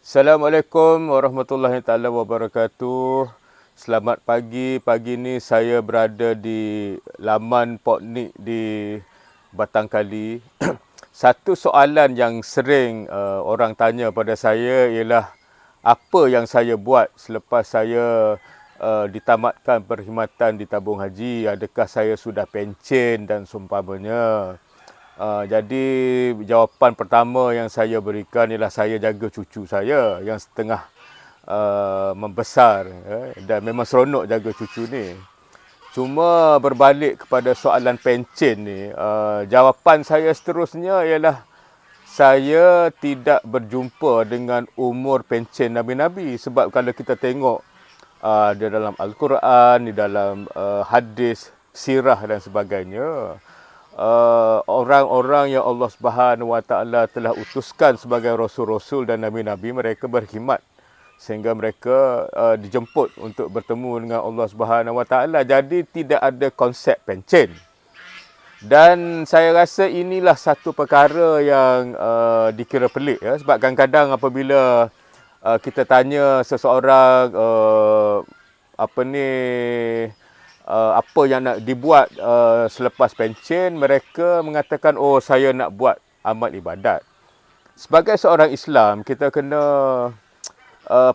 Assalamualaikum warahmatullahi taala wabarakatuh. Selamat pagi. Pagi ni saya berada di laman Poknik di Batangkali. Satu soalan yang sering orang tanya pada saya ialah apa yang saya buat selepas saya ditamatkan perkhidmatan di tabung haji. Adakah saya sudah pencen dan seumpamanya. Jadi jawapan pertama yang saya berikan ialah saya jaga cucu saya yang setengah membesar, dan memang seronok jaga cucu ni. Cuma berbalik kepada soalan pencen ni, jawapan saya seterusnya ialah saya tidak berjumpa dengan umur pencen Nabi-Nabi. Sebab kalau kita tengok di dalam Al-Quran, di dalam hadis, sirah dan sebagainya, orang-orang yang Allah Subhanahu Wa Taala telah utuskan sebagai rasul-rasul dan nabi-nabi, mereka berkhidmat sehingga mereka dijemput untuk bertemu dengan Allah Subhanahu Wa Taala. Jadi tidak ada konsep pencen. Dan saya rasa inilah satu perkara yang dikira pelik, ya. Sebab kadang-kadang apabila kita tanya seseorang apa yang nak dibuat selepas pencen, mereka mengatakan, oh saya nak buat amal ibadat. Sebagai seorang Islam, kita kena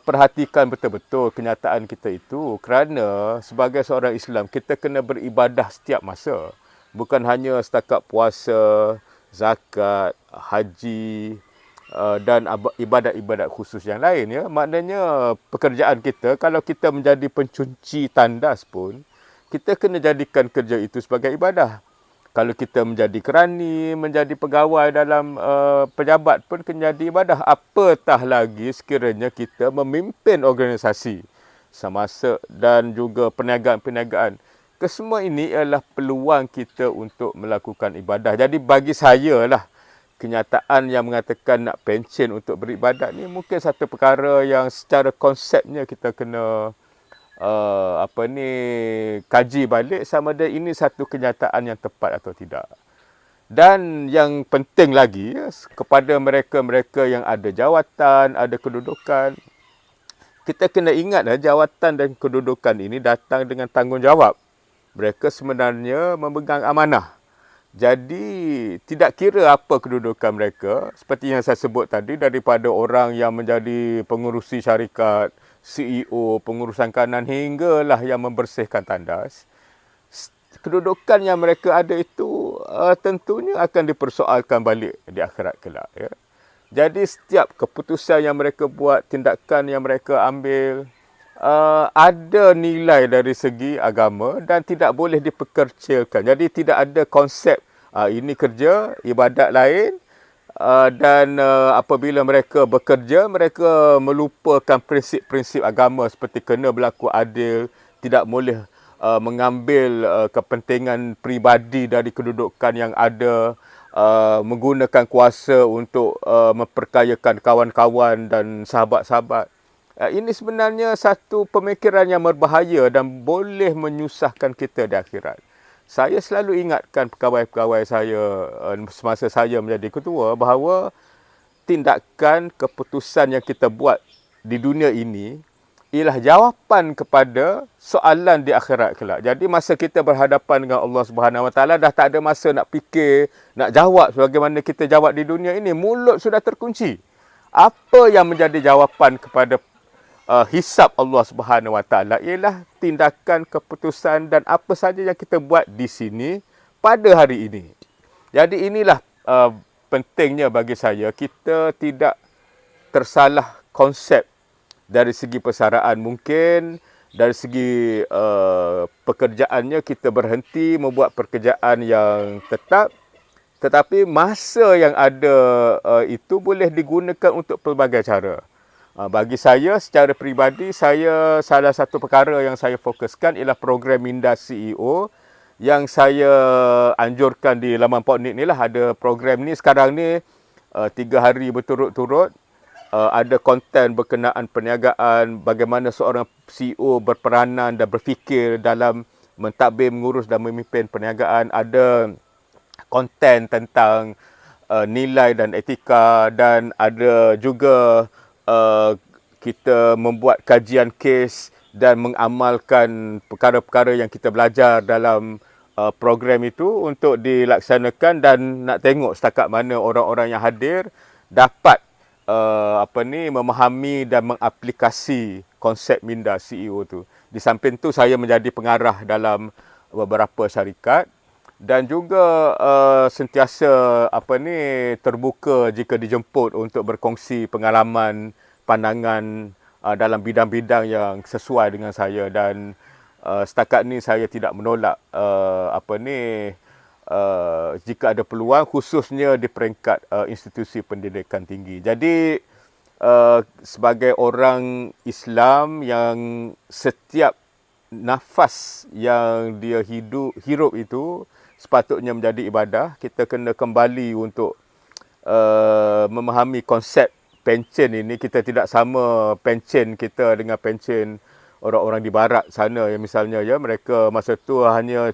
perhatikan betul-betul kenyataan kita itu, kerana sebagai seorang Islam, kita kena beribadah setiap masa. Bukan hanya setakat puasa, zakat, haji dan ibadat-ibadat khusus yang lain, ya. Maknanya pekerjaan kita, kalau kita menjadi pencunci tandas pun, kita kena jadikan kerja itu sebagai ibadah. Kalau kita menjadi kerani, menjadi pegawai dalam pejabat pun kena jadi ibadah. Apatah lagi sekiranya kita memimpin organisasi semasa dan juga perniagaan-perniagaan. Kesemua ini adalah peluang kita untuk melakukan ibadah. Jadi bagi saya lah, kenyataan yang mengatakan nak pencen untuk beribadat ni mungkin satu perkara yang secara konsepnya kita kena kaji balik sama ada ini satu kenyataan yang tepat atau tidak. Dan yang penting lagi, kepada mereka-mereka yang ada jawatan, ada kedudukan, kita kena ingat jawatan dan kedudukan ini datang dengan tanggungjawab. Mereka sebenarnya memegang amanah. Jadi tidak kira apa kedudukan mereka, seperti yang saya sebut tadi, daripada orang yang menjadi pengurusi syarikat, CEO, pengurusan kanan, hinggalah yang membersihkan tandas. Kedudukan yang mereka ada itu tentunya akan dipersoalkan balik di akhirat kelak, ya. Jadi setiap keputusan yang mereka buat, tindakan yang mereka ambil, ada nilai dari segi agama dan tidak boleh diperkecilkan. Jadi tidak ada konsep ini kerja, ibadat lain, dan apabila mereka bekerja, mereka melupakan prinsip-prinsip agama seperti kena berlaku adil, tidak boleh mengambil kepentingan peribadi dari kedudukan yang ada, menggunakan kuasa untuk memperkayakan kawan-kawan dan sahabat-sahabat. Ini sebenarnya satu pemikiran yang berbahaya dan boleh menyusahkan kita di akhirat. Saya selalu ingatkan pegawai-pegawai saya semasa saya menjadi ketua bahawa tindakan, keputusan yang kita buat di dunia ini ialah jawapan kepada soalan di akhirat kelak. Jadi masa kita berhadapan dengan Allah Subhanahu Wa Taala, dah tak ada masa nak fikir, nak jawab sebagaimana kita jawab di dunia ini. Mulut sudah terkunci. Apa yang menjadi jawapan kepada hisab Allah Subhanahu Wa Taala ialah tindakan, keputusan dan apa saja yang kita buat di sini pada hari ini. Jadi inilah pentingnya bagi saya, kita tidak tersalah konsep dari segi persaraan. Mungkin dari segi pekerjaannya kita berhenti membuat pekerjaan yang tetap, tetapi masa yang ada itu boleh digunakan untuk pelbagai cara. Bagi saya secara peribadi, salah satu perkara yang saya fokuskan ialah program Minda CEO yang saya anjurkan di laman Poknik ni lah. Ada program ni sekarang ni 3 hari berturut-turut. Ada konten berkenaan perniagaan, bagaimana seorang CEO berperanan dan berfikir dalam mentadbir, mengurus dan memimpin perniagaan. Ada konten tentang nilai dan etika, dan ada juga kita membuat kajian kes dan mengamalkan perkara-perkara yang kita belajar dalam program itu untuk dilaksanakan, dan nak tengok setakat mana orang-orang yang hadir dapat memahami dan mengaplikasi konsep minda CEO tu. Di samping tu saya menjadi pengarah dalam beberapa syarikat dan juga sentiasa terbuka jika dijemput untuk berkongsi pengalaman, pandangan dalam bidang-bidang yang sesuai dengan saya, dan setakat ni saya tidak menolak jika ada peluang, khususnya di peringkat institusi pendidikan tinggi. Jadi sebagai orang Islam yang setiap nafas yang dia hirup itu sepatutnya menjadi ibadah, kita kena kembali untuk memahami konsep pencen ini. Kita tidak sama pencen kita dengan pencen orang-orang di barat sana, yang misalnya mereka masa tu hanya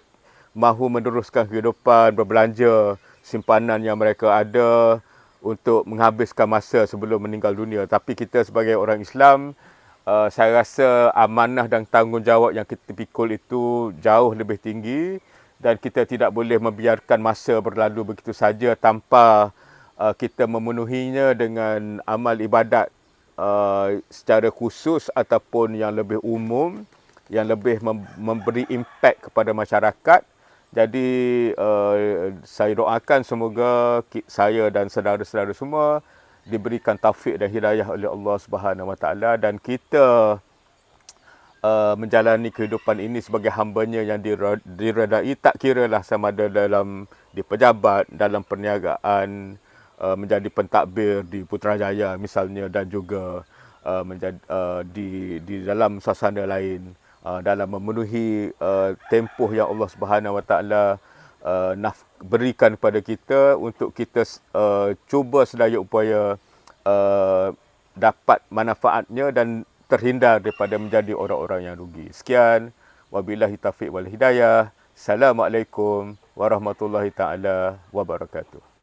mahu meneruskan kehidupan, berbelanja simpanan yang mereka ada untuk menghabiskan masa sebelum meninggal dunia. Tapi kita sebagai orang Islam, saya rasa amanah dan tanggungjawab yang kita pikul itu jauh lebih tinggi, dan kita tidak boleh membiarkan masa berlalu begitu saja tanpa kita memenuhinya dengan amal ibadat secara khusus ataupun yang lebih umum, yang lebih memberi impak kepada masyarakat. Jadi saya doakan semoga saya dan saudara-saudara semua diberikan taufik dan hidayah oleh Allah Subhanahu Wa Taala, dan kita menjalani kehidupan ini sebagai hamba-Nya yang diredai, tak kiralah sama ada di pejabat, dalam perniagaan, menjadi pentadbir di Putrajaya misalnya, dan juga menjadi di dalam suasana lain, dalam memenuhi tempoh yang Allah Subhanahu Wa Taala berikan kepada kita, untuk kita cuba sedaya upaya dapat manfaatnya dan terhindar daripada menjadi orang-orang yang rugi. Sekian, wabillahi taufiq wal hidayah. Assalamualaikum warahmatullahi taala wabarakatuh.